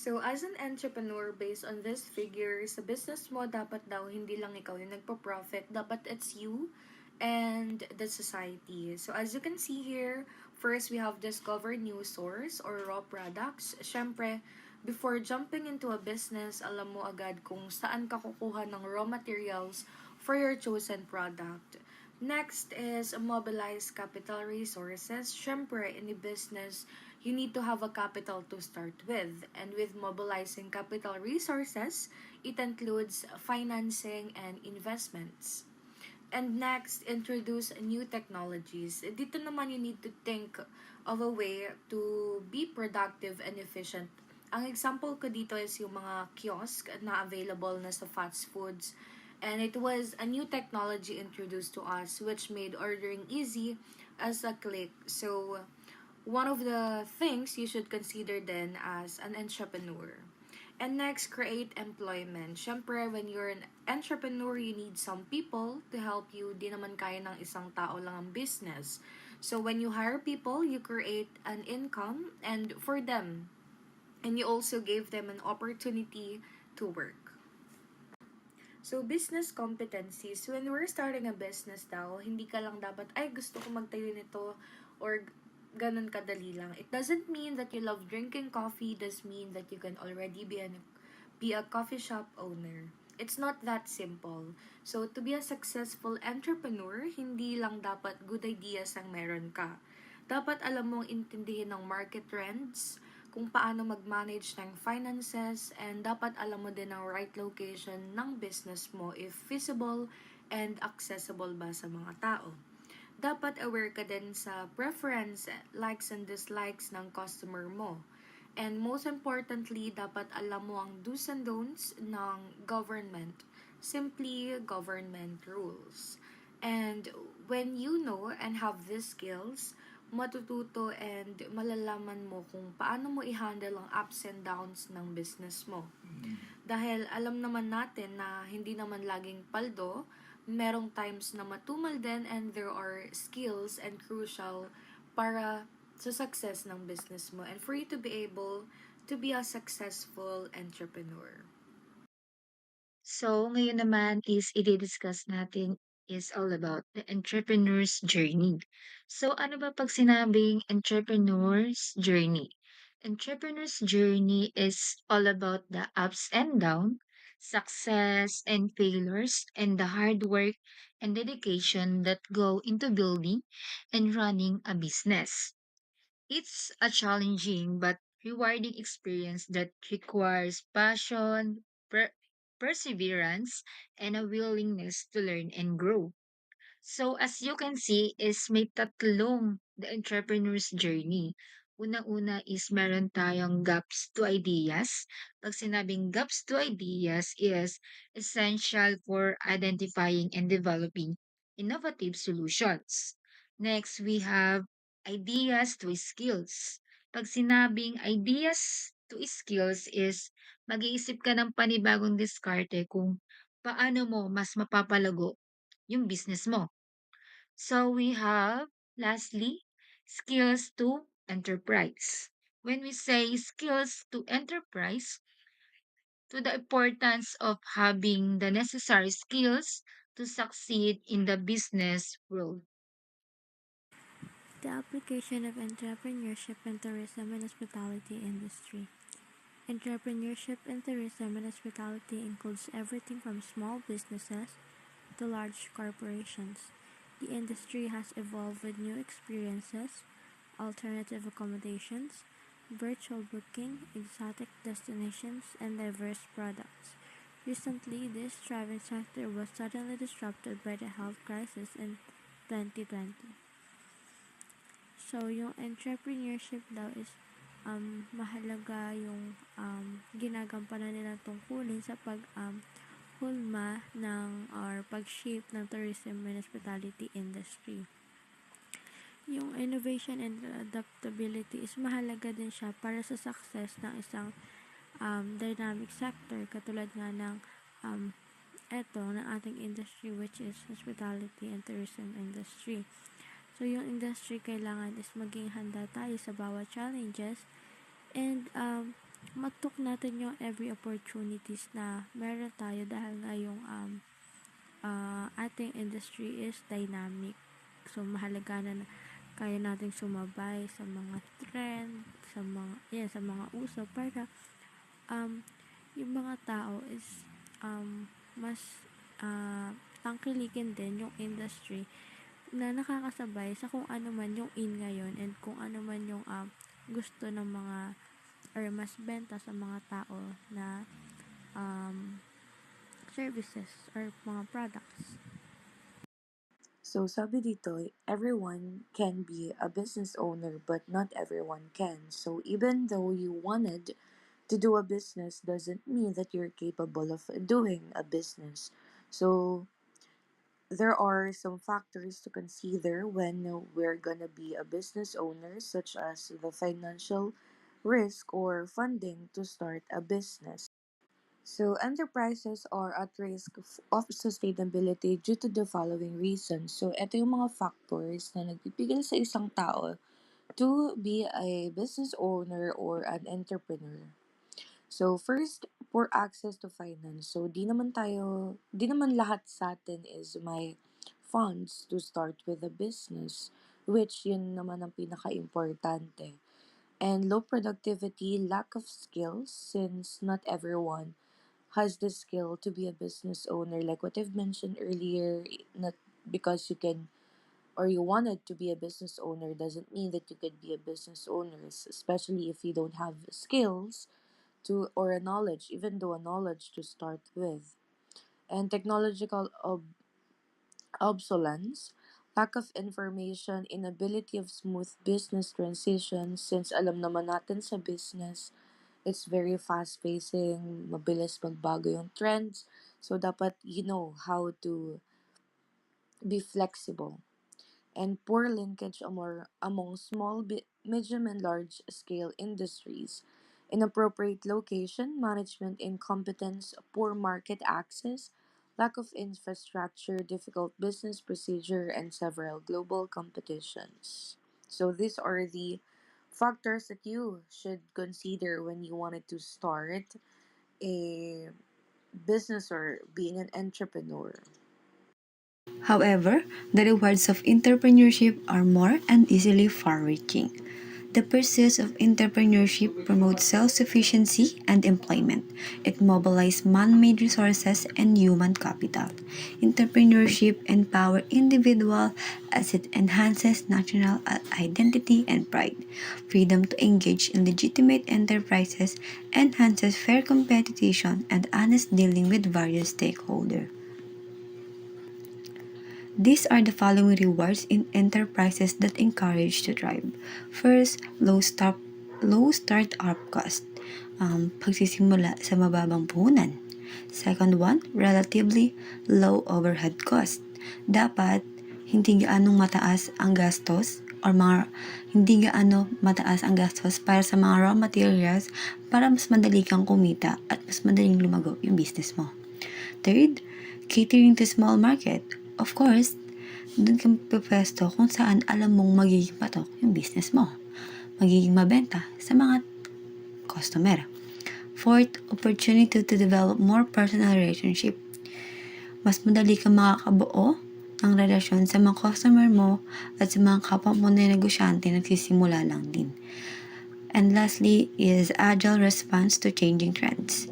So, as an entrepreneur, based on this figure, sa business mo, dapat daw hindi lang ikaw yung nagpo-profit. Dapat it's you and the society. So, as you can see here, first we have discovered new source or raw products. Syempre, before jumping into a business, alam mo agad kung saan ka kukuha ng raw materials for your chosen product. Next is mobilize capital resources. Syempre, in a business, you need to have a capital to start with. And with mobilizing capital resources, it includes financing and investments. And next, introduce new technologies. Dito naman you need to think of a way to be productive and efficient. Ang example ko dito is yung mga kiosk na available na sa fast foods. And it was a new technology introduced to us which made ordering easy as a click. So, one of the things you should consider then as an entrepreneur. And next, create employment. Syempre, when you're an entrepreneur, you need some people to help you. Di naman kaya ng isang tao lang ang business. So, when you hire people, you create an income and for them. And you also gave them an opportunity to work. So, business competencies. When we're starting a business daw, hindi ka lang dapat, ay, gusto ko magtayo nito or ganun kadali lang. It doesn't mean that you love drinking coffee. It does mean that you can already be a coffee shop owner. It's not that simple. So, to be a successful entrepreneur, hindi lang dapat good ideas ang meron ka. Dapat alam mong intindihin ng market trends, kung paano mag-manage ng finances, and dapat alam mo din ang right location ng business mo if feasible and accessible ba sa mga tao. Dapat aware ka din sa preference, likes and dislikes ng customer mo. And most importantly, dapat alam mo ang do's and don'ts ng government. Simply government rules. And when you know and have these skills, matututo and malalaman mo kung paano mo i-handle ang ups and downs ng business mo. Dahil alam naman natin na hindi naman laging paldo, merong times na matumal din and there are skills and crucial para sa success ng business mo and for you to be able to be a successful entrepreneur. So, ngayon naman is i-discuss natin is all about the entrepreneur's journey. So, ano ba pag sinabing entrepreneur's journey? Entrepreneur's journey is all about the ups and downs, success and failures, and the hard work and dedication that go into building and running a business. It's a challenging but rewarding experience that requires passion, perseverance, and a willingness to learn and grow. So as you can see is may tatlong the entrepreneur's journey. Una-una is meron tayong gaps to ideas. Pag sinabing gaps to ideas is essential for identifying and developing innovative solutions. Next, we have ideas to skills. Pag sinabing ideas to skills is mag-iisip ka ng panibagong diskarte kung paano mo mas mapapalago yung business mo. So we have, lastly, skills to enterprise. When we say skills to enterprise, to the importance of having the necessary skills to succeed in the business world. The application of entrepreneurship in tourism and hospitality industry. Entrepreneurship in tourism and hospitality includes everything from small businesses to large corporations. The industry has evolved with new experiences, alternative accommodations, virtual booking, exotic destinations, and diverse products. Recently, this thriving sector was suddenly disrupted by the health crisis in 2020. So, yung entrepreneurship daw is mahalaga yung ginagampanan nilang tungkulin sa hulma ng or pag-shape ng tourism and hospitality industry. Yung innovation and adaptability is mahalaga din siya para sa success ng isang dynamic sector katulad nga ng ng ating industry which is hospitality and tourism industry. So, yung industry kailangan is maging handa tayo sa bawat challenges and matok natin yung every opportunities na meron tayo dahil nga yung ating industry is dynamic. So, mahalaga na kaya nating sumabay sa mga trend, sa mga uso para um, yung mga tao is mas tangkilikin din yung industry na nakakasabay sa kung ano man yung in ngayon and kung ano man yung gusto ng mga or mas benta sa mga tao na um, services or mga products. So sabi dito, everyone can be a business owner but not everyone can. So even though you wanted to do a business doesn't mean that you're capable of doing a business. So there are some factors to consider when we're gonna be a business owner, such as the financial risk or funding to start a business. So enterprises are at risk of sustainability due to the following reasons. So ito yung mga factors na nagpipigil sa isang tao to be a business owner or an entrepreneur. So first, poor access to finance. So di naman lahat sa atin is may funds to start with a business, which yun naman ang pinaka-importante. And low productivity, lack of skills, since not everyone has the skill to be a business owner. Like what I've mentioned earlier, not because you can or you wanted to be a business owner doesn't mean that you could be a business owner, especially if you don't have skills to or a knowledge, even though a knowledge to start with. And technological obsolescence, lack of information, inability of smooth business transitions, since alam naman natin sa business, it's very fast-pacing, mabilis magbago yung trends. So, dapat you know how to be flexible. And poor linkage among small, medium, and large scale industries. Inappropriate location, management incompetence, poor market access, lack of infrastructure, difficult business procedure, and several global competitions. So, these are the factors that you should consider when you wanted to start a business or being an entrepreneur. However, the rewards of entrepreneurship are more and easily far reaching. The pursuit of entrepreneurship promotes self sufficiency and employment. It mobilizes man made resources and human capital. Entrepreneurship empowers individuals as it enhances national identity and pride. Freedom to engage in legitimate enterprises enhances fair competition and honest dealing with various stakeholders. These are the following rewards in enterprises that encourage to thrive. First, low start-up cost. Pagsisimula sa mababang puhunan. Second one, relatively low overhead cost. Dapat hindi gaanong mataas ang gastos or hindi gaano mataas ang gastos para sa mga raw materials para mas madali kang kumita at mas madaling lumago yung business mo. Third, catering to small market. Of course, doon ka pwesto kung saan alam mong magiging patok yung business mo. Magiging mabenta sa mga customer. Fourth, opportunity to develop more personal relationship. Mas madali kang makakabuo ng relasyon sa mga customer mo at sa mga kapwa mo na negosyante nagsisimula lang din. And lastly is agile response to changing trends.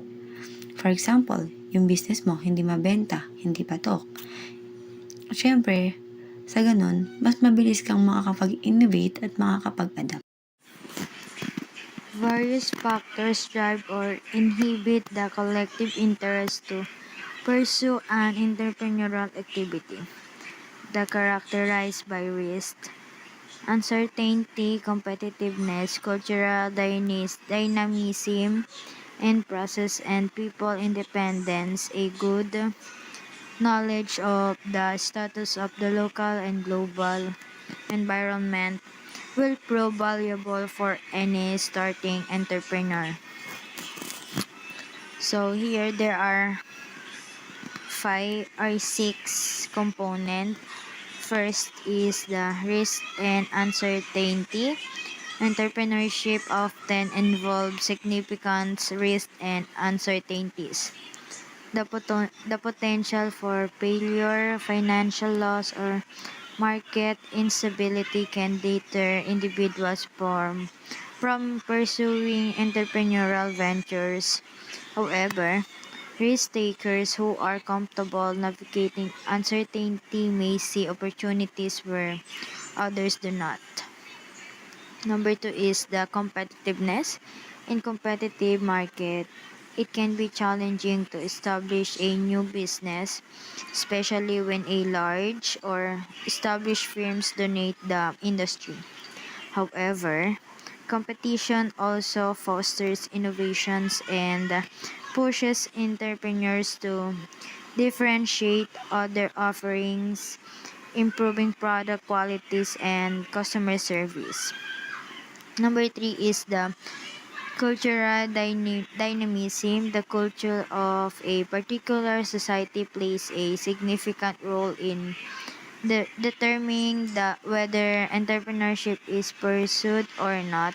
For example, yung business mo hindi mabenta, hindi patok. Siyempre, sa ganun, mas mabilis kang makakapag-innovate at makakapag-adapt. Various factors drive or inhibit the collective interest to pursue an entrepreneurial activity. The characterized by risk, uncertainty, competitiveness, cultural dynamism, and process and people independence, a good knowledge of the status of the local and global environment will prove valuable for any starting entrepreneur. So here there are 6 components. First is the risk and uncertainty. Entrepreneurship often involves significant risks and uncertainties. The potential for failure, financial loss, or market instability can deter individuals from pursuing entrepreneurial ventures. However, risk takers who are comfortable navigating uncertainty may see opportunities where others do not. Number two is the competitiveness. In competitive market, it can be challenging to establish a new business, especially when a large or established firms dominate the industry. However, competition also fosters innovations and pushes entrepreneurs to differentiate other offerings, improving product qualities and customer service. Number three is the cultural dynamism. The culture of a particular society plays a significant role in determining whether entrepreneurship is pursued or not.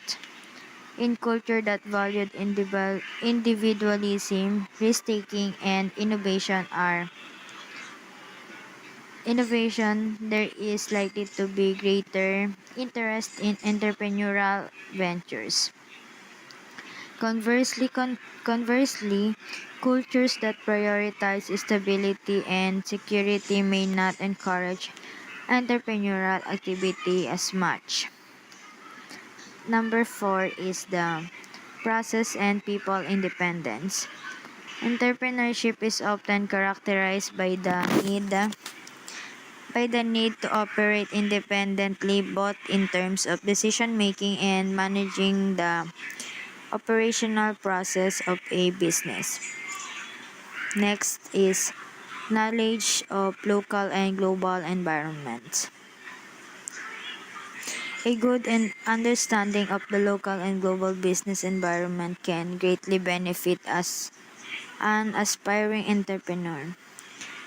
In culture that valued individualism, risk-taking, and innovation, there is likely to be greater interest in entrepreneurial ventures. Conversely, cultures that prioritize stability and security may not encourage entrepreneurial activity as much. Number four is the process and people independence. Entrepreneurship is often characterized by the need to operate independently both in terms of decision making and managing the operational process of a business. Next is knowledge of local and global environments. A good understanding of the local and global business environment can greatly benefit as an aspiring entrepreneur.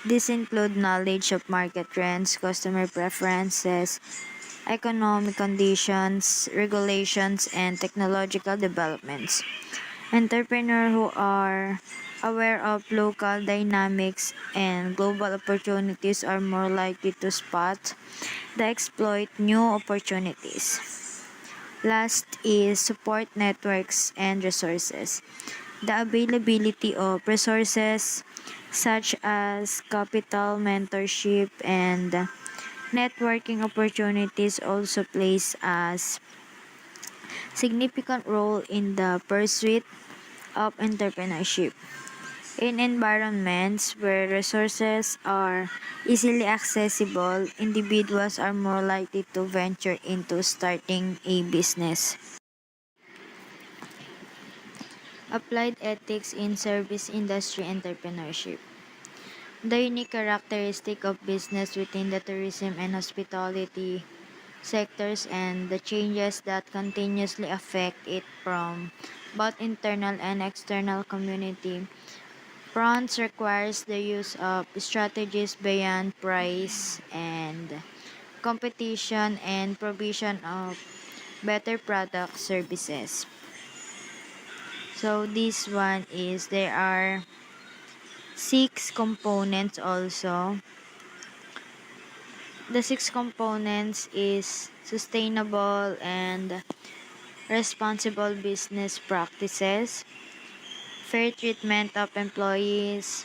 This include knowledge of market trends, customer preferences, economic conditions, regulations, and technological developments. Entrepreneurs who are aware of local dynamics and global opportunities are more likely to spot and exploit new opportunities. Last is support networks and resources. The availability of resources such as capital, mentorship, and networking opportunities also plays a significant role in the pursuit of entrepreneurship. In environments where resources are easily accessible, individuals are more likely to venture into starting a business. Applied ethics in service industry entrepreneurship. The unique characteristic of business within the tourism and hospitality sectors and the changes that continuously affect it from both internal and external community fronts requires the use of strategies beyond price and competition and provision of better product services. So this one is there are six components also. The six components is sustainable and responsible business practices, fair treatment of employees,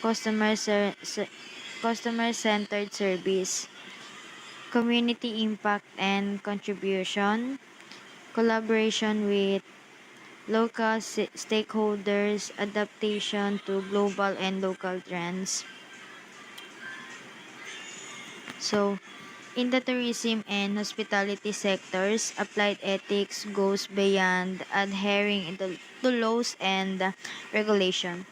customer ser- se- customer-centered service, community impact and contribution, collaboration with local stakeholders, adaptation to global and local trends. So, in the tourism and hospitality sectors, applied ethics goes beyond adhering to laws and regulation.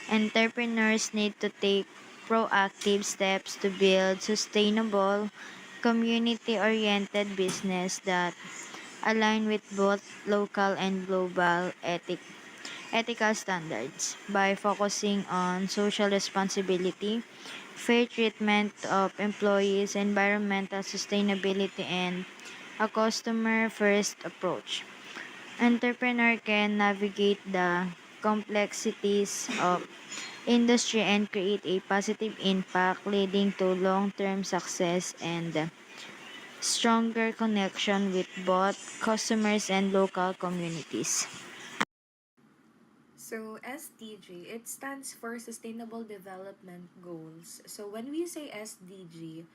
Entrepreneurs need to take proactive steps to build sustainable, community-oriented business that align with both local and global ethical standards by focusing on social responsibility, fair treatment of employees, environmental sustainability, and a customer first approach. Entrepreneur can navigate the complexities of industry and create a positive impact leading to long-term success and stronger connection with both customers and local communities. So SDG, it stands for Sustainable Development Goals. So when we say SDG,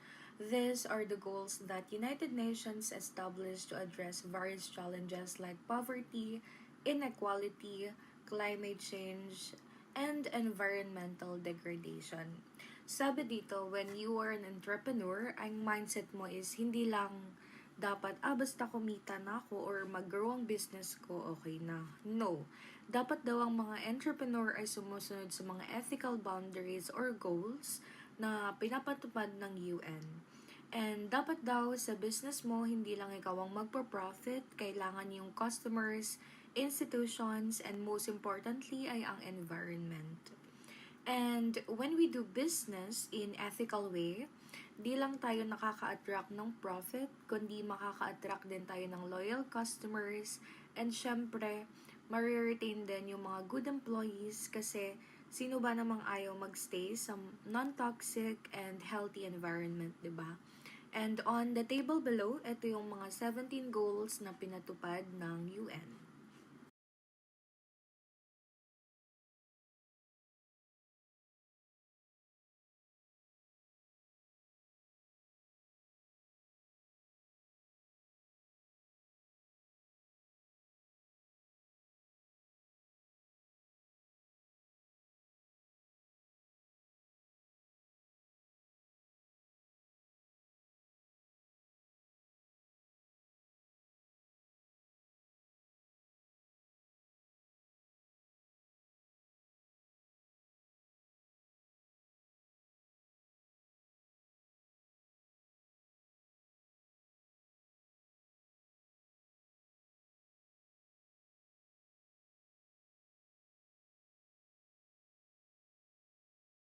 these are the goals that United Nations established to address various challenges like poverty, inequality, climate change, and environmental degradation. Sabi dito, when you are an entrepreneur, ang mindset mo is hindi lang dapat, basta kumita na ako or mag-grow ang business ko, okay na. No. Dapat daw ang mga entrepreneur ay sumusunod sa mga ethical boundaries or goals na pinapatupad ng UN. And dapat daw sa business mo, hindi lang ikaw ang magpo-profit, kailangan yung customers, institutions, and most importantly ay ang environment. And when we do business in ethical way, di lang tayo nakaka-attract ng profit, kundi makaka-attract din tayo ng loyal customers, and syempre, ma-retain din yung mga good employees kasi sino ba namang ayaw magstay sa non-toxic and healthy environment, di ba? And on the table below, ito yung mga 17 goals na pinatupad ng UN.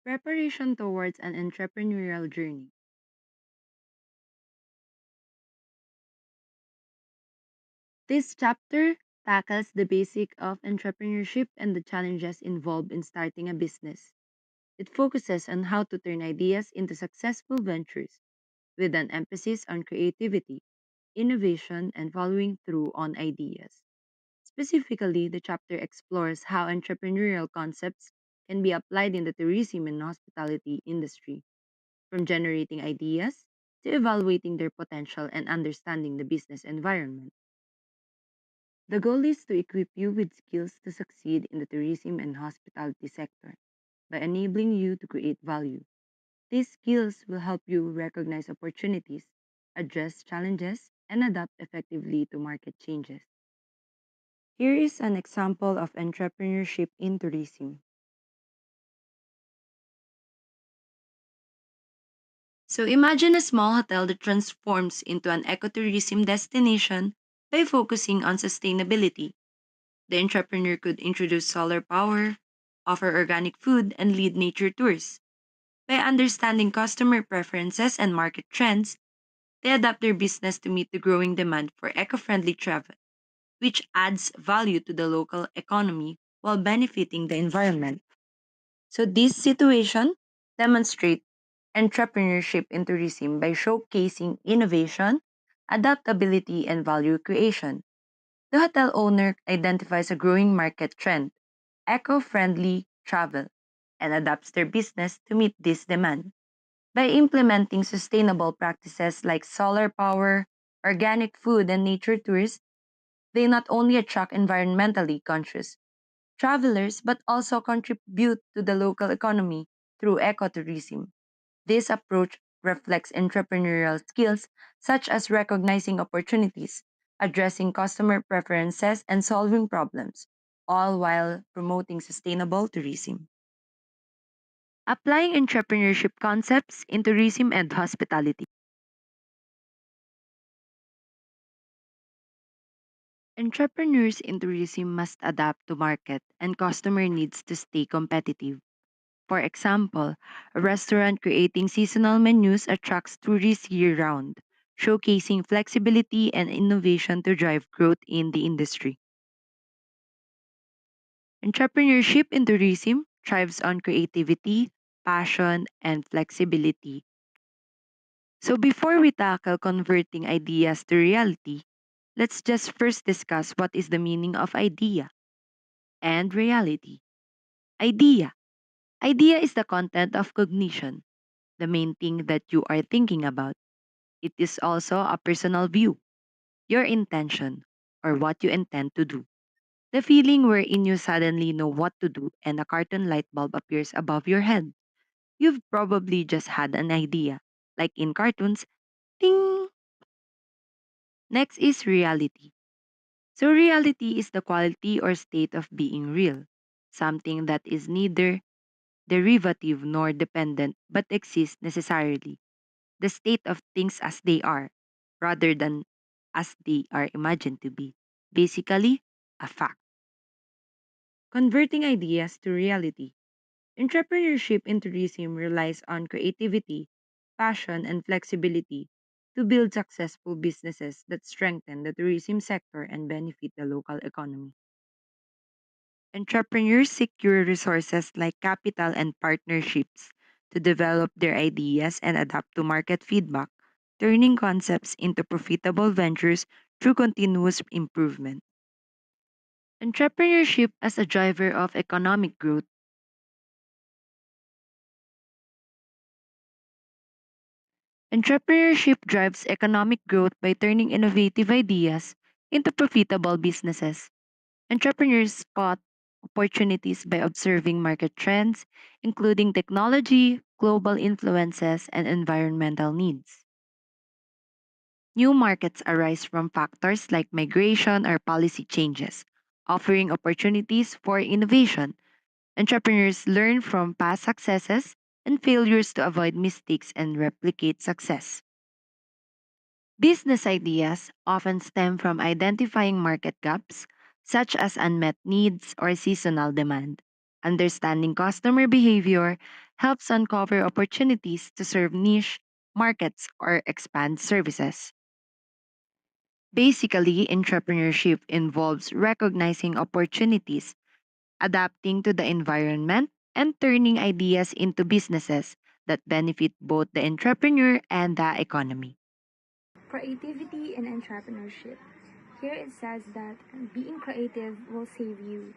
Preparation towards an entrepreneurial journey. This chapter tackles the basic of entrepreneurship and the challenges involved in starting a business. It focuses on how to turn ideas into successful ventures with an emphasis on creativity, innovation, and following through on ideas. Specifically, the chapter explores how entrepreneurial concepts can be applied in the tourism and hospitality industry, from generating ideas to evaluating their potential and understanding the business environment. The goal is to equip you with skills to succeed in the tourism and hospitality sector by enabling you to create value. These skills will help you recognize opportunities, address challenges, and adapt effectively to market changes. Here is an example of entrepreneurship in tourism. So imagine a small hotel that transforms into an ecotourism destination by focusing on sustainability. The entrepreneur could introduce solar power, offer organic food, and lead nature tours. By understanding customer preferences and market trends, they adapt their business to meet the growing demand for eco friendly travel, which adds value to the local economy while benefiting the environment. So, this situation demonstrates entrepreneurship in tourism by showcasing innovation, adaptability, and value creation. The hotel owner identifies a growing market trend, eco friendly travel, and adapts their business to meet this demand. By implementing sustainable practices like solar power, organic food, and nature tours, they not only attract environmentally conscious travelers but also contribute to the local economy through ecotourism. This approach reflects entrepreneurial skills such as recognizing opportunities, addressing customer preferences, and solving problems, all while promoting sustainable tourism. Applying entrepreneurship concepts in tourism and hospitality. Entrepreneurs in tourism must adapt to market and customer needs to stay competitive. For example, a restaurant creating seasonal menus attracts tourists year round. showcasing flexibility and innovation to drive growth in the industry. Entrepreneurship in tourism thrives on creativity, passion, and flexibility. So before we tackle converting ideas to reality, let's just first discuss what is the meaning of idea and reality. Idea. Idea is the content of cognition, the main thing that you are thinking about. It is also a personal view, your intention, or what you intend to do. The feeling wherein you suddenly know what to do and a cartoon light bulb appears above your head. You've probably just had an idea. Like in cartoons, ting! Next is reality. So, reality is the quality or state of being real, something that is neither derivative nor dependent but exists necessarily, the state of things as they are, rather than as they are imagined to be. Basically, a fact. Converting ideas to reality. Entrepreneurship in tourism relies on creativity, passion, and flexibility to build successful businesses that strengthen the tourism sector and benefit the local economy. Entrepreneurs secure resources like capital and partnerships to develop their ideas and adapt to market feedback, turning concepts into profitable ventures through continuous improvement. Entrepreneurship as a driver of economic growth. Entrepreneurship drives economic growth by turning innovative ideas into profitable businesses. Entrepreneurs spot opportunities by observing market trends, including technology, global influences, and environmental needs. New markets arise from factors like migration or policy changes, offering opportunities for innovation. Entrepreneurs learn from past successes and failures to avoid mistakes and replicate success. Business ideas often stem from identifying market gaps, such as unmet needs or seasonal demand. Understanding customer behavior helps uncover opportunities to serve niche markets or expand services. Basically, entrepreneurship involves recognizing opportunities, adapting to the environment, and turning ideas into businesses that benefit both the entrepreneur and the economy. Creativity and entrepreneurship. Here it says that being creative will save you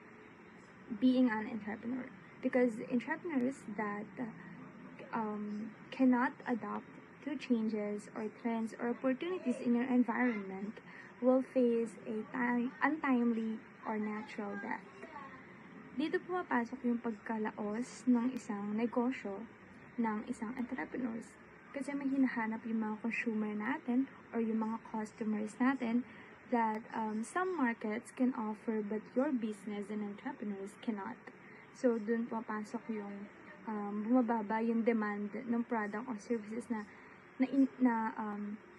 being an entrepreneur, because entrepreneurs that cannot adapt to changes or trends or opportunities in your environment will face a untimely or natural death. Dito pumapasok yung pagkalaos ng isang negosyo ng isang entrepreneurs. Kasi may hinahanap yung mga consumer natin or yung mga customers natin that some markets can offer but your business and entrepreneurs cannot. So, dun pumapasok yung bumababa yung demand ng product or services na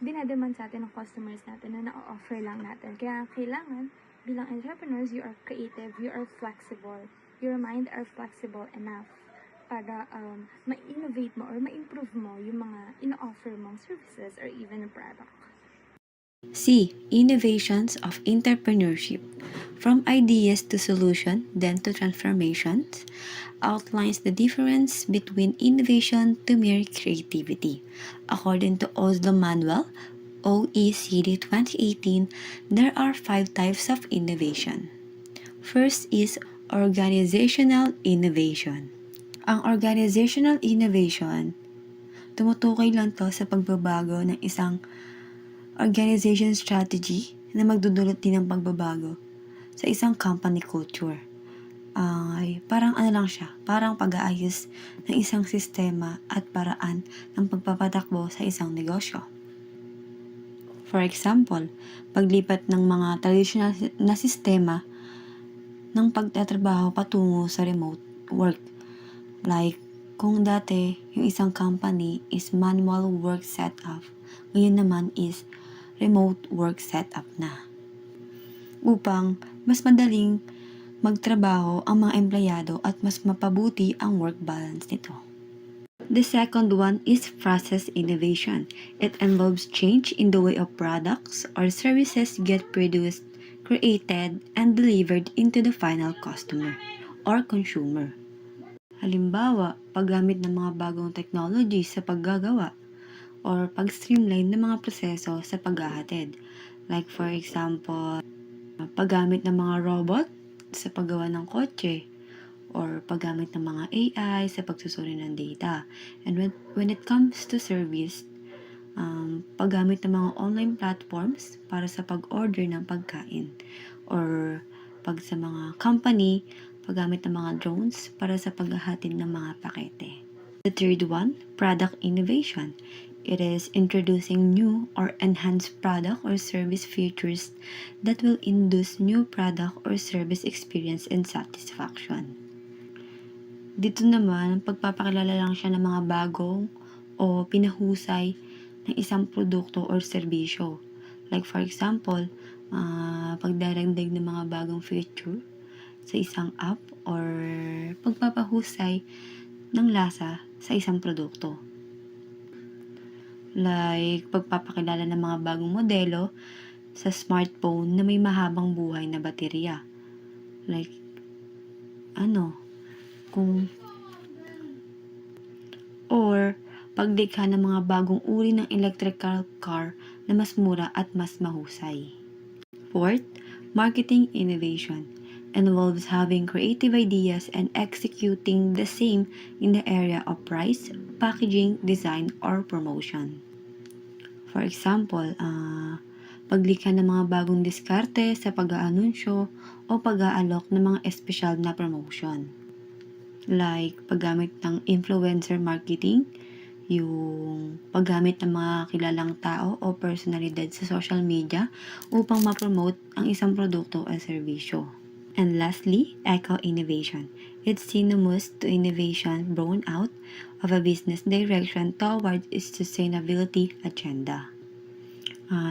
dinademand sa atin ng customers natin na na-offer lang natin. Kaya kailangan bilang entrepreneurs, you are creative, you are flexible, your mind are flexible enough para ma-innovate mo or ma-improve mo yung mga ino-offer mong services or even a product. C. Innovations of entrepreneurship. From ideas to solution, then to transformations, outlines the difference between innovation to mere creativity. According to Oslo Manual, OECD 2018, there are 5 types of innovation. First is organizational innovation. Ang organizational innovation, tumutukoy lang to sa pagbabago ng isang organization strategy na magdudulot din ng pagbabago sa isang company culture. Ay, parang ano lang siya, parang pag-aayos ng isang sistema at paraan ng pagpapatakbo sa isang negosyo. For example, paglipat ng mga traditional na sistema ng pagtatrabaho patungo sa remote work. Like, kung dati yung isang company is manual work setup, ngayon naman is remote work setup na. Upang mas madaling magtrabaho ang mga empleyado at mas mapabuti ang work balance nito. The second one is process innovation. It involves change in the way of products or services get produced, created, and delivered into the final customer or consumer. Halimbawa, paggamit ng mga bagong technology sa paggagawa or pag-streamline ng mga proseso sa paghahatid. Like for example, paggamit ng mga robot sa paggawa ng kotse or paggamit ng mga AI sa pagsusuri ng data. And when it comes to service, paggamit ng mga online platforms para sa pag-order ng pagkain or pag sa mga company, paggamit ng mga drones para sa paghahatid ng mga pakete. The third one, product innovation. It is introducing new or enhanced product or service features that will induce new product or service experience and satisfaction. Dito naman, pagpapakilala lang siya ng mga bagong o pinahusay ng isang produkto or serbisyo. Like for example, pagdaragdag ng mga bagong feature sa isang app or pagpapahusay ng lasa sa isang produkto. Like pagpapakilala ng mga bagong modelo sa smartphone na may mahabang buhay na baterya. Like, or paglikha ng mga bagong uri ng electrical car na mas mura at mas mahusay. Fourth, marketing innovation involves having creative ideas and executing the same in the area of price, packaging, design, or promotion. For example, paglikha ng mga bagong diskarte sa pag-aanunsyo o pag-aalok ng mga espesyal na promotion. Like, paggamit ng influencer marketing, yung paggamit ng mga kilalang tao o personalidad sa social media upang ma-promote ang isang produkto o serbisyo. And lastly, eco-innovation. It's synonymous to innovation born out of a business direction towards its sustainability agenda.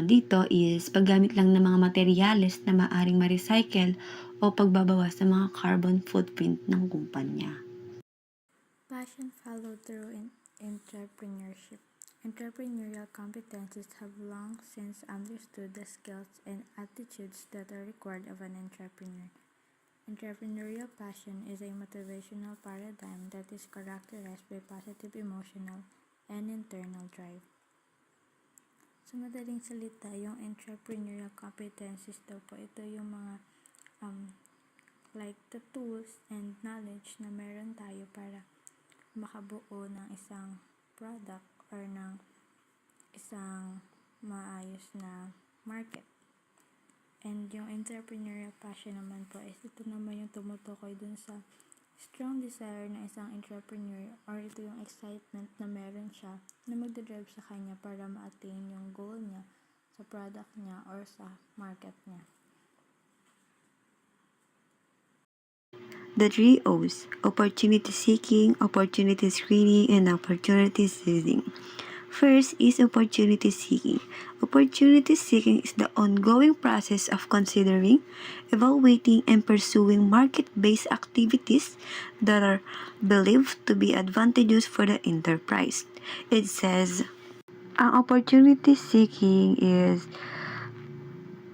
Dito is paggamit lang ng mga materyales na maaring ma-recycle o pagbabawas sa mga carbon footprint ng kumpanya. Passion follow through in entrepreneurship. Entrepreneurial competencies have long since understood the skills and attitudes that are required of an entrepreneur. Entrepreneurial passion is a motivational paradigm that is characterized by positive emotional and internal drive. Sa madaling salita, yung entrepreneurial competencies daw po, ito yung mga like the tools and knowledge na meron tayo para makabuo ng isang product or ng isang maayos na market. And yung entrepreneurial passion naman po is ito naman yung tumutukoy dun sa strong desire ng isang entrepreneur or ito yung excitement na meron siya na magdadrive sa kanya para ma-attain yung goal niya sa product niya or sa market niya. The 3 O's: opportunity seeking, opportunity screening, and opportunity seizing. First is opportunity seeking. Opportunity seeking is the ongoing process of considering, evaluating, and pursuing market-based activities that are believed to be advantageous for the enterprise. It says, ang opportunity seeking is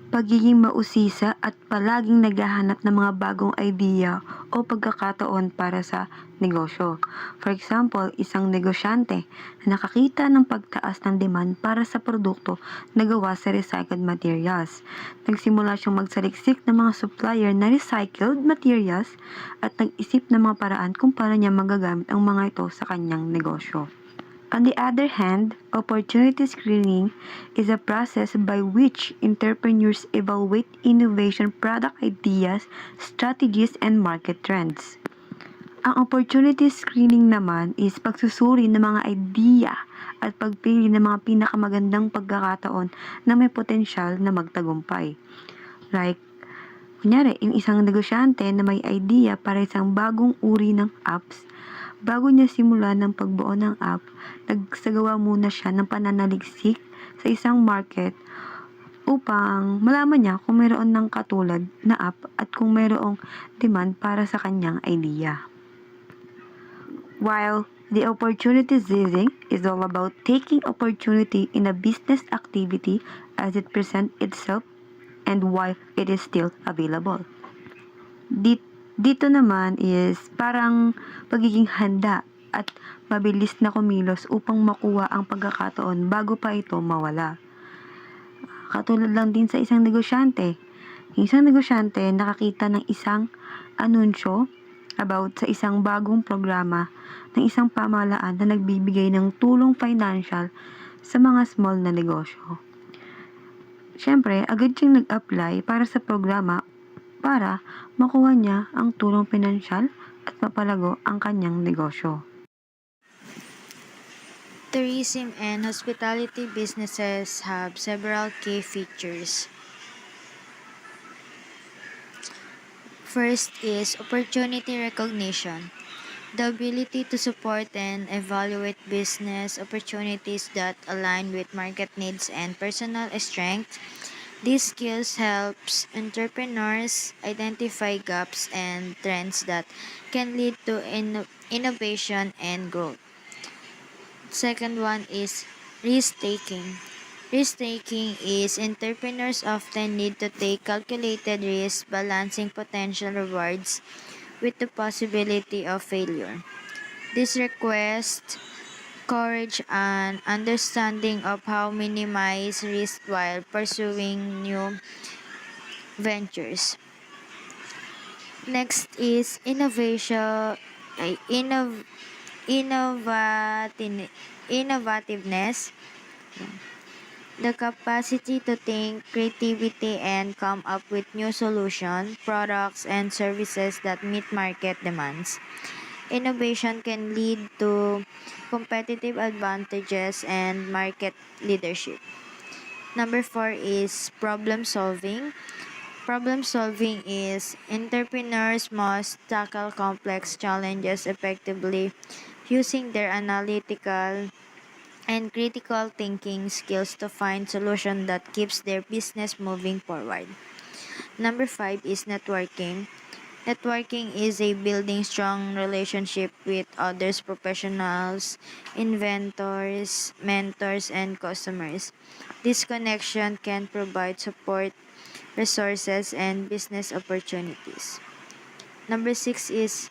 pagiging mausisa at palaging naghahanap ng mga bagong idea o pagkakataon para sa negosyo. For example, isang negosyante na nakakita ng pagtaas ng demand para sa produkto na gawa sa recycled materials. Nagsimula siyang magsaliksik ng mga supplier na recycled materials at nag-isip ng mga paraan kung paano niya magagamit ang mga ito sa kanyang negosyo. On the other hand, opportunity screening is a process by which entrepreneurs evaluate innovation, product ideas, strategies, and market trends. Ang opportunity screening naman is pagsusuri ng mga idea at pagpili ng mga pinakamagandang pagkakataon na may potensyal na magtagumpay. Like, kunyari, yung isang negosyante na may idea para isang bagong uri ng apps. Bago niya simulan ng pagbuo ng app, nagsagawa muna siya ng pananaliksik sa isang market upang malaman niya kung mayroon ng katulad na app at kung mayroong demand para sa kanyang idea. While The opportunity seizing is all about taking opportunity in a business activity as it presents itself and while it is still available. Dito naman is parang pagiging handa at mabilis na kumilos upang makuha ang pagkakataon bago pa ito mawala. Katulad lang din sa isang negosyante. Yung isang negosyante nakakita ng isang anunsyo about sa isang bagong programa ng isang pamahalaan na nagbibigay ng tulong financial sa mga small na negosyo. Siyempre, agad siyang nag-apply para sa programa para makuha niya ang tulong pinansyal at mapalago ang kanyang negosyo. Tourism and hospitality businesses have several key features. First is opportunity recognition, the ability to support and evaluate business opportunities that align with market needs and personal strengths. These skills helps entrepreneurs identify gaps and trends that can lead to innovation and growth. Second one is risk-taking. Risk-taking is entrepreneurs often need to take calculated risks, balancing potential rewards with the possibility of failure. This requires courage and understanding of how minimize risk while pursuing new ventures. Next is innovativeness, the capacity to think creativity and come up with new solutions, products, and services that meet market demands. Innovation can lead to competitive advantages and market leadership. Number 4 is problem solving. Problem solving is entrepreneurs must tackle complex challenges effectively using their analytical and critical thinking skills to find solution that keeps their business moving forward. Number 5 is networking. Networking is a building strong relationship with others, professionals, inventors, mentors, and customers. This connection can provide support, resources, and business opportunities. Number 6 is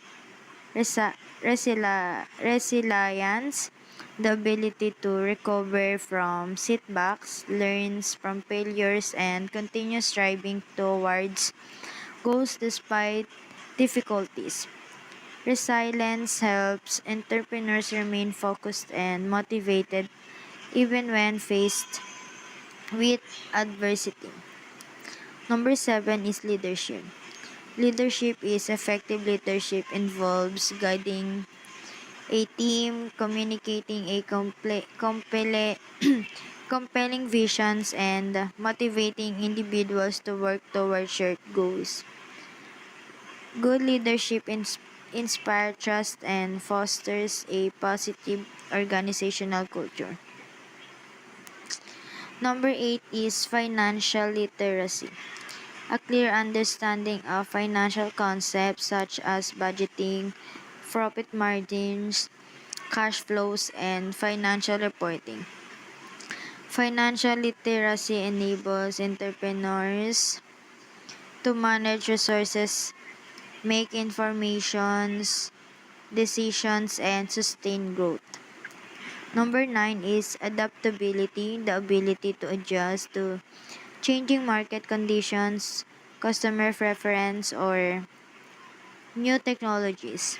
resilience, the ability to recover from setbacks, learns from failures, and continue striving towards goals despite difficulties. Resilience helps entrepreneurs remain focused and motivated even when faced with adversity. Number 7 is leadership. Leadership is effective leadership involves guiding a team, communicating a compelling visions, and motivating individuals to work toward shared goals. Good leadership inspires trust and fosters a positive organizational culture. Number 8 is financial literacy. A clear understanding of financial concepts such as budgeting, profit margins, cash flows, and financial reporting. Financial literacy enables entrepreneurs to manage resources, make informations, decisions, and sustain growth. Number 9 is adaptability, the ability to adjust to changing market conditions, customer preference, or new technologies.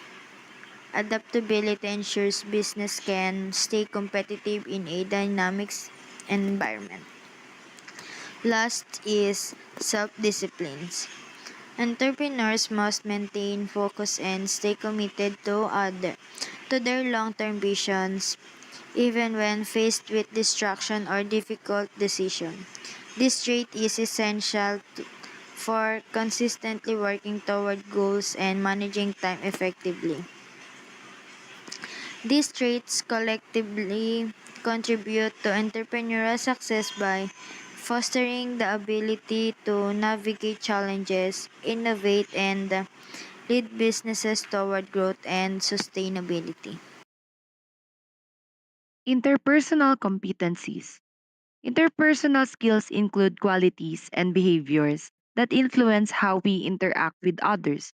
Adaptability ensures business can stay competitive in a dynamic environment. Last is self-discipline. Entrepreneurs must maintain focus and stay committed to their long-term visions even when faced with distraction or difficult decision. This trait is essential for consistently working toward goals and managing time effectively. These traits collectively contribute to entrepreneurial success by fostering the ability to navigate challenges, innovate, and lead businesses toward growth and sustainability. Interpersonal competencies. Interpersonal skills include qualities and behaviors that influence how we interact with others.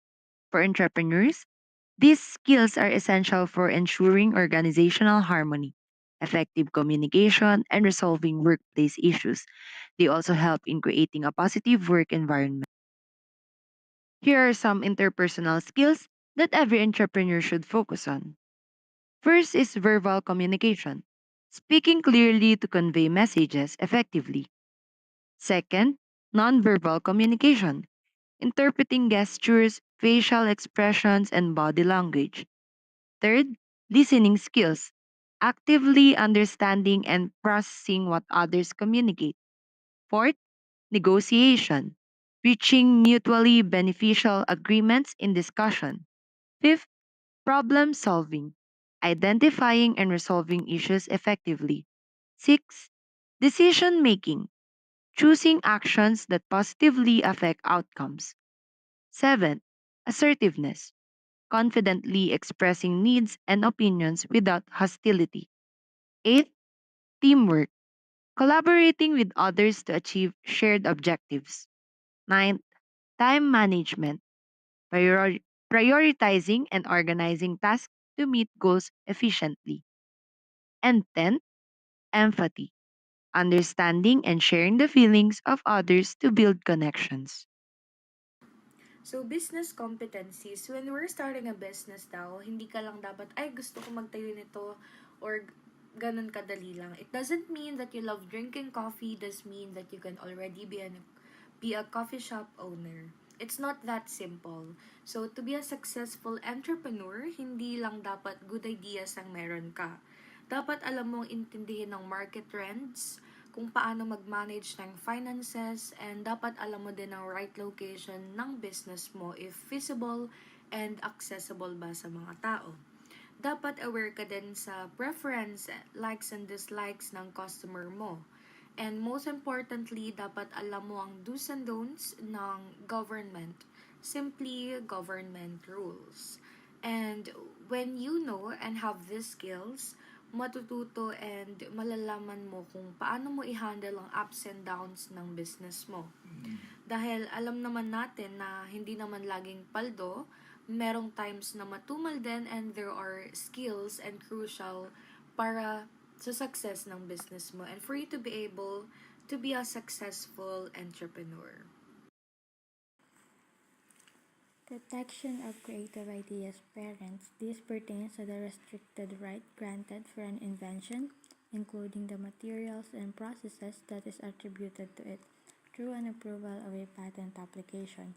For entrepreneurs, these skills are essential for ensuring organizational harmony, effective communication, and resolving workplace issues. They also help in creating a positive work environment. Here are some interpersonal skills that every entrepreneur should focus on. First is verbal communication, speaking clearly to convey messages effectively. Second, nonverbal communication, interpreting gestures, facial expressions, and body language. Third, listening skills, actively understanding and processing what others communicate. Fourth, negotiation, reaching mutually beneficial agreements in discussion. Fifth, problem solving, identifying and resolving issues effectively. Six, decision making, choosing actions that positively affect outcomes. Seven, assertiveness, confidently expressing needs and opinions without hostility. Eighth, teamwork, collaborating with others to achieve shared objectives. Ninth, time management, prioritizing and organizing tasks to meet goals efficiently. And tenth, empathy, understanding and sharing the feelings of others to build connections. So, business competencies, when we're starting a business daw, hindi ka lang dapat, ay, gusto ko magtayo nito, or ganun kadali lang. It doesn't mean that you love drinking coffee, does mean that you can already be a coffee shop owner. It's not that simple. So, to be a successful entrepreneur, hindi lang dapat good ideas ang meron ka. Dapat alam mong intindihin ng market trends, kung paano mag-manage ng finances, and dapat alam mo din ang right location ng business mo if feasible and accessible ba sa mga tao. Dapat aware ka din sa preference, likes and dislikes ng customer mo. And most importantly, dapat alam mo ang do's and don'ts ng government. Simply government rules. And when you know and have these skills, matututo and malalaman mo kung paano mo i-handle ang ups and downs ng business mo. Dahil alam naman natin na hindi naman laging paldo, merong times na matumal din, and there are skills and crucial para sa success ng business mo and for you to be able to be a successful entrepreneur. Protection of creative ideas. Parents. This pertains to the restricted right granted for an invention, including the materials and processes that is attributed to it through an approval of a patent application.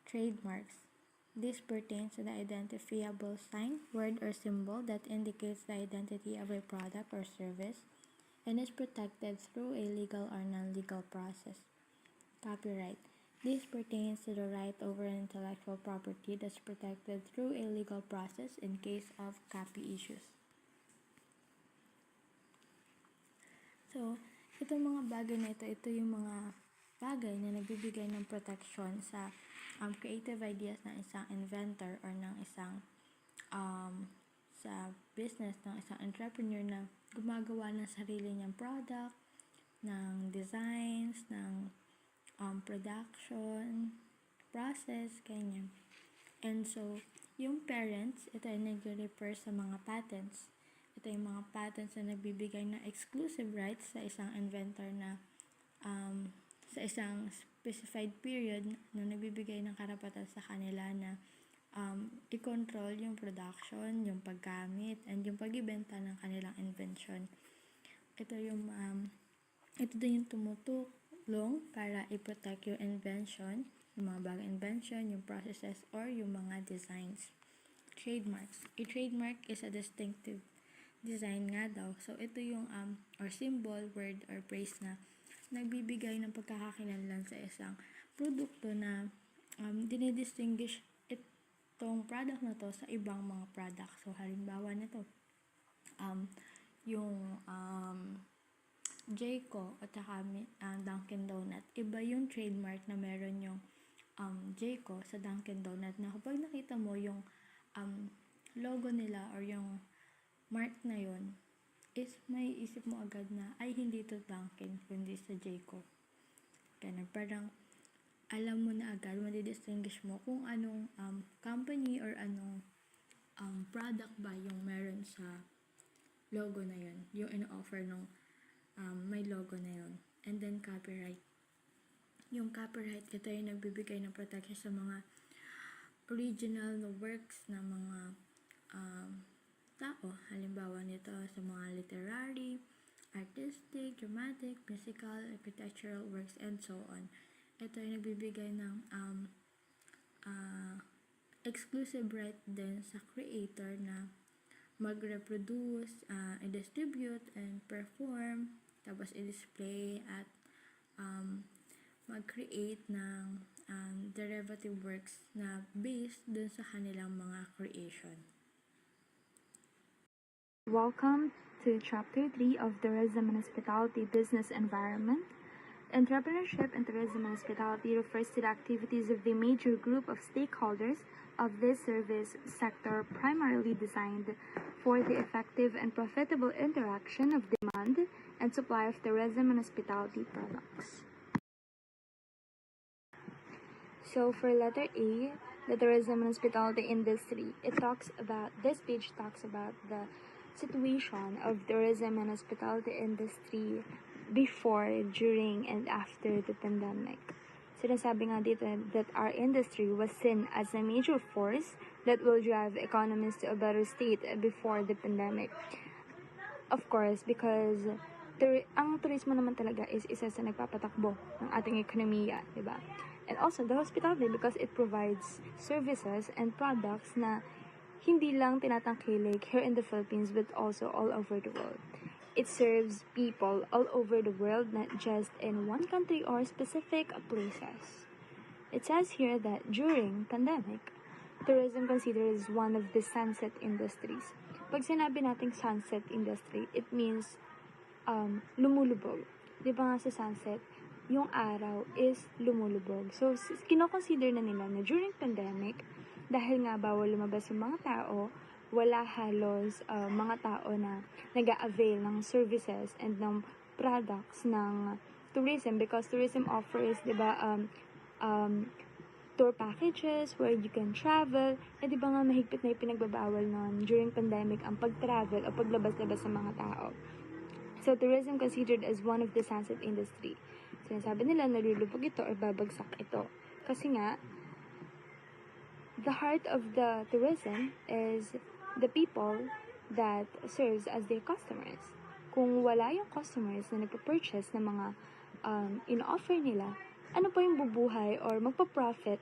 Trademarks. This pertains to the identifiable sign, word, or symbol that indicates the identity of a product or service and is protected through a legal or non-legal process. Copyright. This pertains to the right over intellectual property that's protected through a legal process in case of copy issues. So, itong mga bagay na ito yung mga bagay na nagbibigay ng protection sa creative ideas ng isang inventor or ng isang sa business ng isang entrepreneur na gumagawa ng sarili niyang product, ng designs, ng production, process, ganyan. And so, yung parents, ito ay nag-refer sa mga patents. Ito yung mga patents na nagbibigay ng exclusive rights sa isang inventor na sa isang specified period na nagbibigay ng karapatan sa kanila na i-control yung production, yung paggamit, and yung pag-ibenta ng kanilang invention. Ito din yung tumutulong para i-protect yung invention, yung mga bagong invention, yung processes, or yung mga designs. Trademarks. A trademark is a distinctive design nga daw. So, ito yung or symbol, word, or phrase na nagbibigay ng pagkakakilanlan sa isang produkto na dinidistinguish itong product na to sa ibang mga product. So, halimbawa nito, yung Jayco at saka Dunkin Donut. Iba yung trademark na meron yung Jayco sa Dunkin Donut na kapag nakita mo yung logo nila or yung mark na yun, is may isip mo agad na, ay hindi to Dunkin, kundi sa Jayco. Ganun, parang alam mo na agad, madidistinguish mo kung anong company or anong product ba yung meron sa logo na yun, yung in-offer nung may logo na yun. And then copyright. Yung copyright, ito yung nagbibigay ng protection sa mga original na works ng mga tao. Halimbawa nito sa mga literary, artistic, dramatic, musical, architectural works, and so on. Ito ay nagbibigay ng exclusive right din sa creator na mag-reproduce, i-distribute, and perform, tapos i-display at mag-create ng derivative works na based dun sa kanilang mga creation. Welcome to Chapter 3 of Tourism and Hospitality Business Environment. Entrepreneurship in tourism and hospitality refers to the activities of the major group of stakeholders of this service sector, primarily designed for the effective and profitable interaction of demand and supply of tourism and hospitality products. So for letter A, the tourism and hospitality industry, this page talks about the situation of tourism and hospitality industry before, during, and after the pandemic. Sinasabi nga dito that our industry was seen as a major force that will drive economies to a better state before the pandemic. Of course, because ang turismo naman talaga is isa sa nagpapatakbo ng ating ekonomiya, di ba? And also, the hospitality because it provides services and products na hindi lang tinatangkilik here in the Philippines but also all over the world. It serves people all over the world, not just in one country or specific places. It says here that during pandemic, tourism considered as one of the sunset industries. Pag sinabi nating sunset industry, it means lumulubog. Di ba nga sa sunset, yung araw is lumulubog. So, kinoconsider na nila na during pandemic, dahil nga bawal lumabas yung mga tao, wala halos mga tao na nag-a-avail ng services and ng products ng tourism because tourism offers, di ba, tour packages where you can travel. Di ba nga mahigpit na yung pinagbabawal nun during pandemic ang pag-travel o paglabas-labas ng mga tao. So, tourism considered as one of the sunset industry. Sinasabi nila nalulubog ito or babagsak ito. Kasi nga, the heart of the tourism is the people that serves as their customers. Kung wala yung customers na nagpa-purchase ng mga in-offer nila, ano pa yung bubuhay or magpa-profit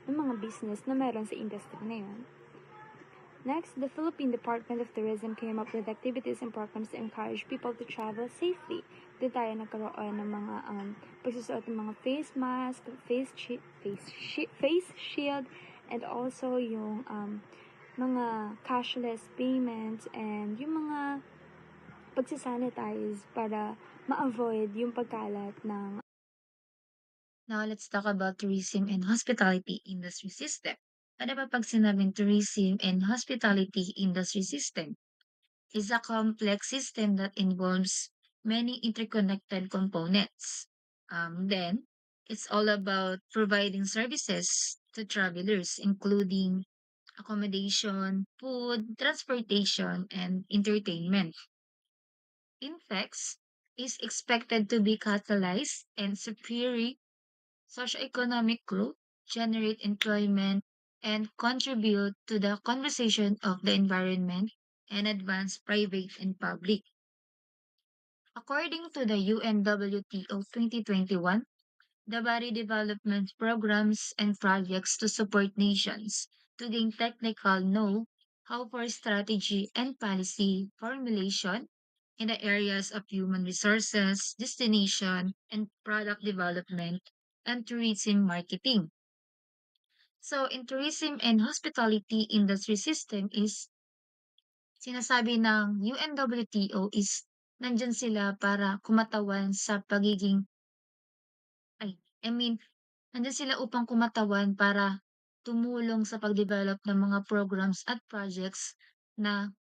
ng mga business na meron sa industry na yun? Next, the Philippine Department of Tourism came up with activities and programs to encourage people to travel safely. Doon tayo nagkaroon ng mga pagsusuot ng mga face mask, face shield, and also yung mga cashless payments and yung mga pagsasanitize para ma-avoid yung pagkalat ng. Now, let's talk about tourism and hospitality industry system. Ano ba pag sinabing tourism and hospitality industry system? Is a complex system that involves many interconnected components. Then, it's all about providing services to travelers, including accommodation, food, transportation, and entertainment. Infex is expected to be catalyzed and superior socioeconomic growth, generate employment, and contribute to the conversation of the environment and advance private and public. According to the UNWTO 2021, the body development programs and projects to support nations to gain technical know-how for strategy and policy formulation in the areas of human resources, destination, and product development and tourism marketing. So, in tourism and hospitality industry system is sinasabi ng UNWTO is nandyan sila para kumatawan sa pagiging ay, I mean, nandyan sila upang kumatawan para tumulong sa pag-develop ng mga programs at projects na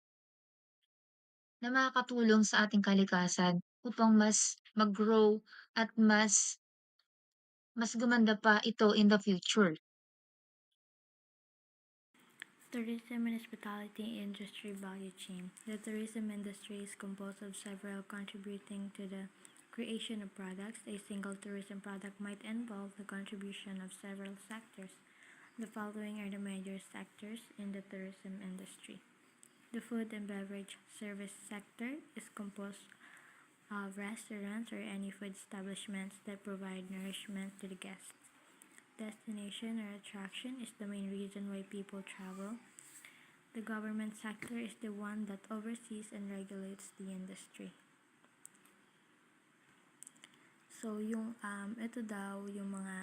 na makakatulong sa ating kalikasan upang mas mag-grow at mas gumanda pa ito in the future. Tourism and hospitality industry value chain. The tourism industry is composed of several contributing to the creation of products. A single tourism product might involve the contribution of several sectors. The following are the major sectors in the tourism industry. The food and beverage service sector is composed of restaurants or any food establishments that provide nourishment to the guests. Destination or attraction is the main reason why people travel. The government sector is the one that oversees and regulates the industry. So, ito daw yung mga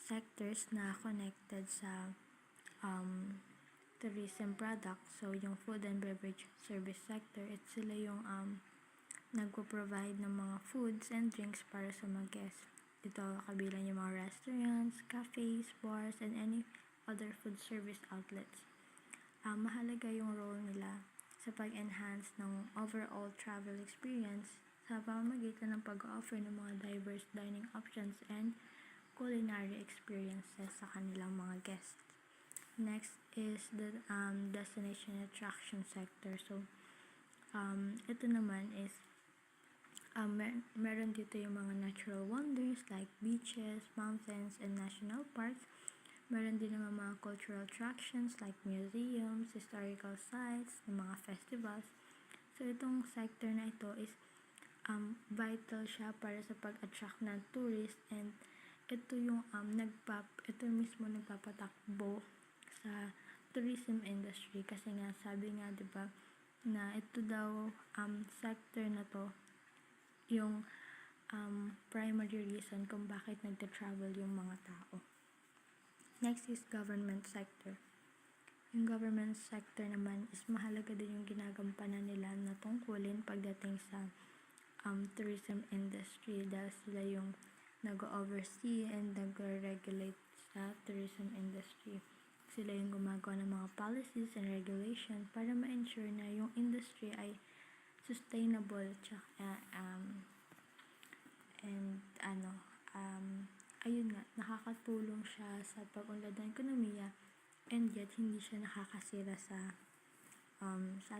sectors na connected sa tourism products. So, yung food and beverage service sector, sila yung nagpo-provide ng mga foods and drinks para sa mga guests. Ito kabilang yung mga restaurants, cafes, bars, and any other food service outlets. Mahalaga yung role nila sa pag-enhance ng overall travel experience sa pamamagitan ng pag-offer ng mga diverse dining options and culinary experiences sa kanilang mga guests. Next is the destination attraction sector. So, ito naman is meron dito yung mga natural wonders like beaches, mountains, and national parks. Meron din naman mga cultural attractions like museums, historical sites, ng mga festivals. So, itong sector na ito is vital siya para sa pag-attract ng tourist, and ito yung ito mismo nagpapatakbo sa tourism industry kasi nga sabi nga 'di ba na ito daw sector na to yung primary reason kung bakit nagta-travel yung mga tao. Next is government sector. Yung government sector naman is mahalaga din yung ginagampanan nila na tungkulin pagdating sa tourism industry dahil sila yung nag-oversee and nag-regulate sa tourism industry. Sila yung gumagawa ng mga policies and regulation para ma-ensure na yung industry ay sustainable tsaka ayun nga, nakakatulong siya sa pag-unlad ng ekonomiya and yet hindi siya nakakasira sa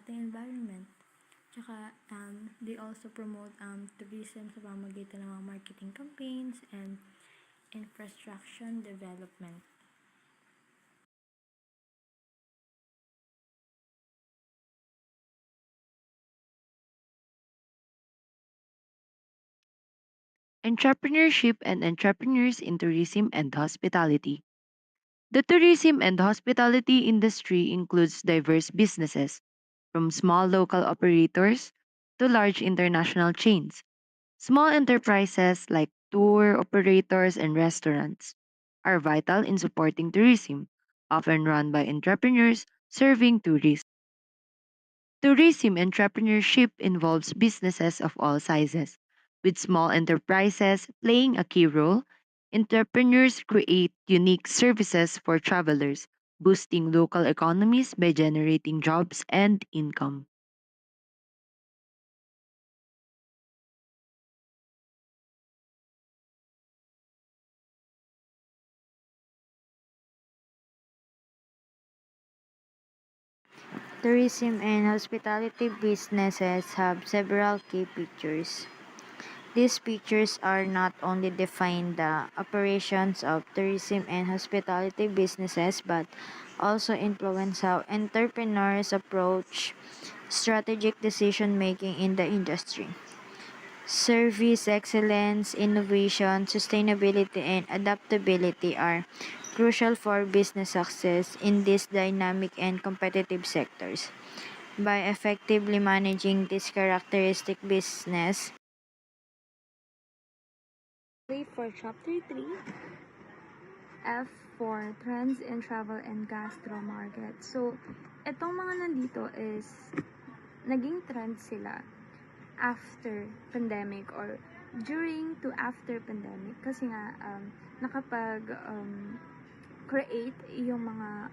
ating environment. Tsaka they also promote tourism sa pamamagitan ng mga marketing campaigns and infrastructure development. Entrepreneurship and entrepreneurs in tourism and hospitality. The tourism and hospitality industry includes diverse businesses, from small local operators to large international chains. Small enterprises like tour operators and restaurants are vital in supporting tourism, often run by entrepreneurs serving tourists. Tourism entrepreneurship involves businesses of all sizes, with small enterprises playing a key role. Entrepreneurs create unique services for travelers, boosting local economies by generating jobs and income. Tourism and hospitality businesses have several key features. These features are not only define the operations of tourism and hospitality businesses but also influence how entrepreneurs approach strategic decision making in the industry. Service excellence, innovation, sustainability, and adaptability are crucial for business success in these dynamic and competitive sectors. By effectively managing this characteristic business, For chapter 3, F for trends in travel and gastro market. So, itong mga nandito is naging trend sila after pandemic or during to after pandemic kasi nga nakapag create yung mga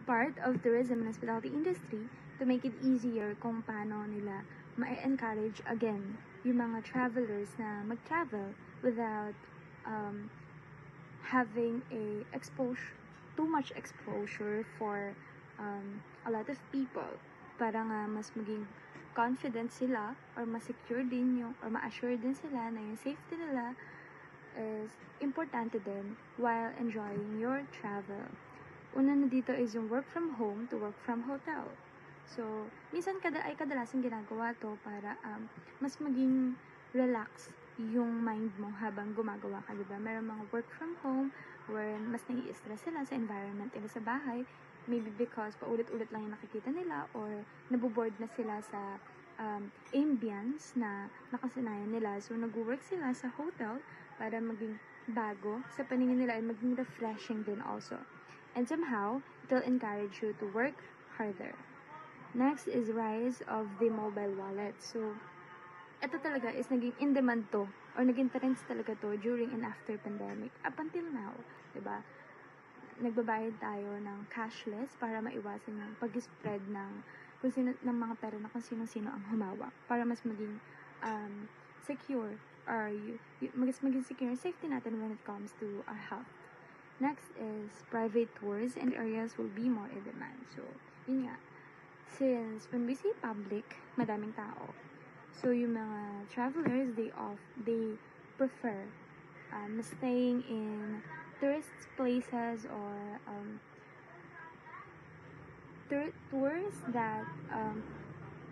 part of tourism and hospitality industry to make it easier kung paano nila ma-encourage again yung mga travelers na mag-travel without having too much exposure for a lot of people, para nga mas maging confident sila or ma-secure din yung or ma-assure din sila na yung safety nila is importante din while enjoying your travel. Una na dito is yung work from home to work from hotel. So, minsan kadalasan ginagawa to para mas maging relax yung mind mo habang gumagawa ka, diba? Meron mga work from home where mas nai-stress sila sa environment nila sa bahay, maybe because paulit-ulit lang yung nakikita nila or naboboard na sila sa ambience na nakasanayan nila. So, nag-work sila sa hotel para maging bago sa paningin nila and maging refreshing din also. And somehow, it'll encourage you to work harder. Next is rise of the mobile wallet. So, ito talaga is naging in demand to or naging trends talaga to during and after pandemic up until now, diba? Nagbabayad tayo ng cashless para maiwasan yung pag-spread ng mga pera na kung sino-sino ang humawak, para mas maging secure or mas maging secure yung safety natin when it comes to our health. Next is private tours and areas will be more in demand. So, yun nga. Since when we say public, madaming tao. So, yung mga travelers, they prefer staying in tourist places or tours that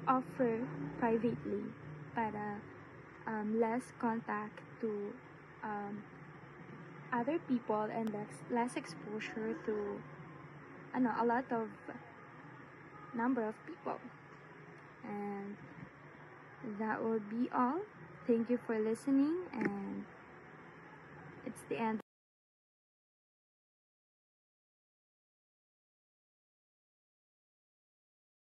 offer privately para less contact to other people and less exposure to a lot of number of people. And that will be all. Thank you for listening, and it's the end.